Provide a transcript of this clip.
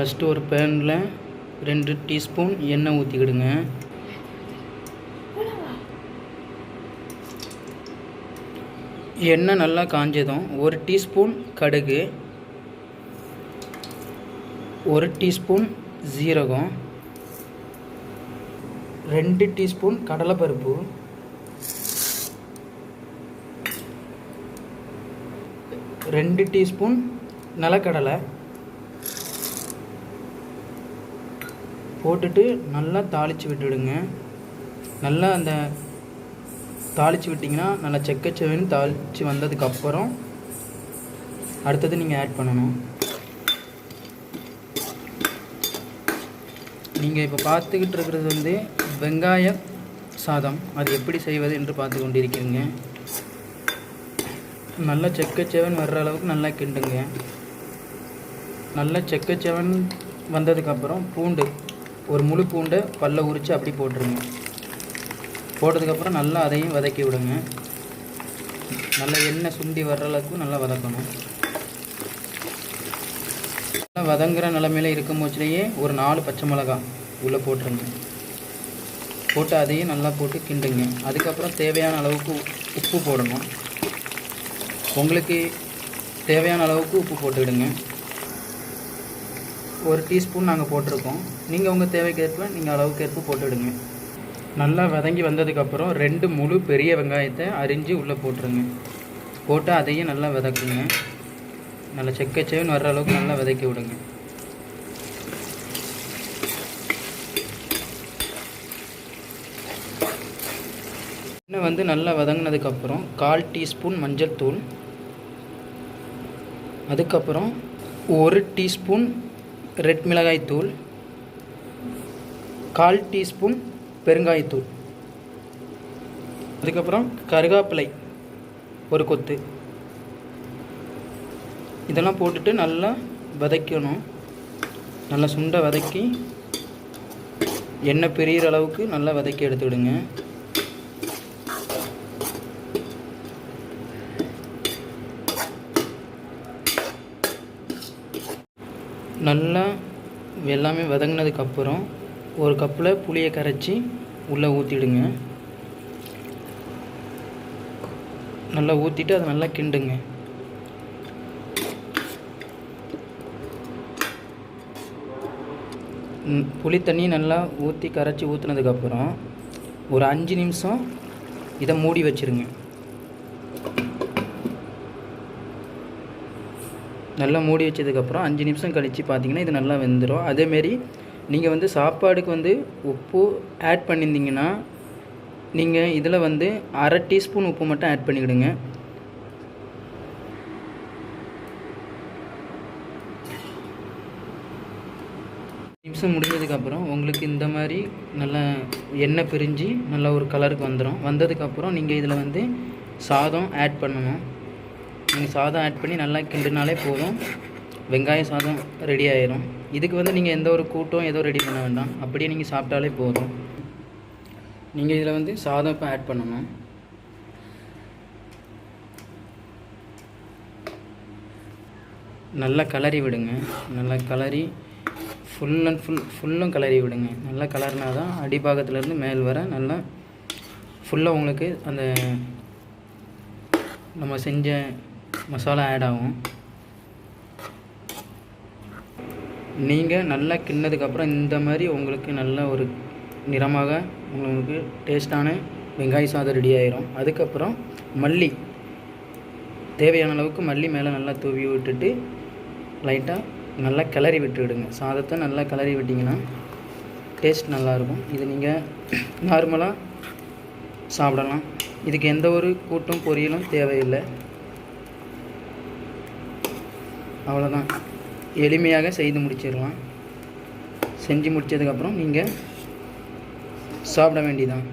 First ஒரு பேனில் 2 teaspoon எண்ணெய் ஊற்றிக்கிடுங்க. எண்ணெய் நல்லா காஞ்சதும் 1 டீஸ்பூன் கடுகு, 1 டீஸ்பூன் ஜீரகம், 2 டீஸ்பூன் கடலைப்பருப்பு, 2 டீஸ்பூன் நிலக்கடலை போட்டுட்டு நல்லா தாளித்து விட்டுடுங்க. நல்லா அந்த தாளித்து விட்டிங்கன்னா நல்லா செக்கச்செவன்னு தாளித்து வந்ததுக்கப்புறம் அடுத்தது நீங்கள் ஆட் பண்ணணும். நீங்கள் இப்போ பார்த்துக்கிட்டு இருக்கிறது வெங்காய சாதம். அது எப்படி செய்வது என்று பார்த்து கொண்டிருக்கிறீங்க. நல்லா செக்கச்செவன் வர்ற அளவுக்கு நல்லா கிண்டுங்க. நல்லா செக்கச்செவன் வந்ததுக்கப்புறம் பூண்டு, ஒரு முழு பூண்டை பல்ல உரித்து அப்படி போட்டுருங்க. போட்டதுக்கப்புறம் நல்லா அதையும் வதக்கி விடுங்க. நல்லா எண்ணெய் சுண்டி வர்ற அளவுக்கு நல்லா வதக்கணும். நல்லா வதங்குற நிலமையில இருக்கும் போச்சுலேயே ஒரு 4 பச்சை மிளகாய் உள்ளே போட்டுருங்க. போட்டு அதையும் நல்லா போட்டு கிண்டுங்க. அதுக்கப்புறம் தேவையான அளவுக்கு உப்பு போடணும். உங்களுக்கு தேவையான அளவுக்கு உப்பு போட்டுக்கிடுங்க. 1 டீஸ்பூன் நாங்கள் போட்டிருக்கோம். நீங்கள் உங்கள் தேவைக்கேற்ப நீங்கள் அளவுக்கேற்ப போட்டுவிடுங்க. நல்லா வதங்கி வந்ததுக்கப்புறம் 2 முழு பெரிய வெங்காயத்தை அரிஞ்சு உள்ளே போட்டுருங்க. போட்டு அதையும் நல்லா வதக்குங்க. நல்லா செக்கச்சேன்னு வர்ற அளவுக்கு நல்லா வதக்கி விடுங்க. இன்னும் நல்லா வதங்கினதுக்கப்புறம் 1/4 டீஸ்பூன் மஞ்சள் தூள், அதுக்கப்புறம் 1 டீஸ்பூன் ரெட் மிளகாய் தூள், 1/4 டீஸ்பூன் பெருங்காயத்தூள், அதுக்கப்புறம் கருவேப்பிலை ஒரு கொத்து, இதெல்லாம் போட்டுட்டு நல்லா வதக்கணும். நல்லா சுண்டை வதக்கி எண்ணெய் பிரிகிற அளவுக்கு நல்லா வதக்கி எடுத்துக்கிடுங்க. நல்லா எல்லாமே வதங்கினதுக்கப்புறம் ஒரு கப்பில் புளியை கரைச்சி உள்ளே ஊற்றிடுங்க. நல்லா ஊற்றிட்டு அதை நல்லா கிண்டுங்க. புளி தண்ணி நல்லா ஊற்றி கரைச்சி ஊற்றினதுக்கப்புறம் ஒரு 5 நிமிஷம் இதை மூடி வச்சுருங்க. நல்லா மூடி வச்சதுக்கப்புறம் 5 நிமிஷம் கழித்து பார்த்தீங்கன்னா இது நல்லா வெந்துடும். அதேமாரி நீங்கள் சாப்பாடுக்கு உப்பு ஆட் பண்ணியிருந்தீங்கன்னா நீங்கள் இதில் 1/2 டீஸ்பூன் உப்பு மட்டும் ஆட் பண்ணிக்கிடுங்க. நிமிஷம் முடிஞ்சதுக்கப்புறம் உங்களுக்கு இந்த மாதிரி நல்லா எண்ணெய் பிரிஞ்சு நல்லா ஒரு கலருக்கு வந்துடும். வந்ததுக்கப்புறம் நீங்கள் இதில் சாதம் ஆட் பண்ணணும். நீங்கள் சாதம் ஆட் பண்ணி நல்லா கிண்டினாலே போதும், வெங்காய சாதம் ரெடி ஆயிரும். இதுக்கு நீங்கள் எந்த ஒரு கூட்டம் ஏதோ ரெடி பண்ண வேண்டாம், அப்படியே நீங்கள் சாப்பிட்டாலே போதும். நீங்கள் இதில் சாதம் இப்போ ஆட் பண்ணணும். நல்லா கலரி விடுங்க. நல்லா கலரி ஃபுல்லும் கலரி விடுங்க. நல்லா கலர்னா தான் அடிபாகத்துலேருந்து மேல் வர நல்லா ஃபுல்லாக உங்களுக்கு அந்த நம்ம செஞ்ச மசாலா ஆட் ஆகும். நீங்கள் நல்லா கிண்ணதுக்கப்புறம் இந்த மாதிரி உங்களுக்கு நல்ல ஒரு நிறமாக உங்களுக்கு டேஸ்டான வெங்காய சாதம் ரெடி ஆயிரும். அதுக்கப்புறம் மல்லி, தேவையான அளவுக்கு மல்லி மேலே நல்லா தூவி விட்டுட்டு லைட்டாக நல்லா கிளறி விட்டுவிடுங்க. சாதத்தை நல்லா கிளறி விட்டிங்கன்னா டேஸ்ட் நல்லாயிருக்கும். இது நீங்கள் நார்மலாக சாப்பிடலாம். இதுக்கு எந்த ஒரு கூட்டும் பொரியலும் தேவையில்லை. அவ்வளோதான், எளிமையாக செய்து முடிச்சிடலாம். செஞ்சு முடித்ததுக்கப்புறம் நீங்கள் சாப்பிட வேண்டியதான்.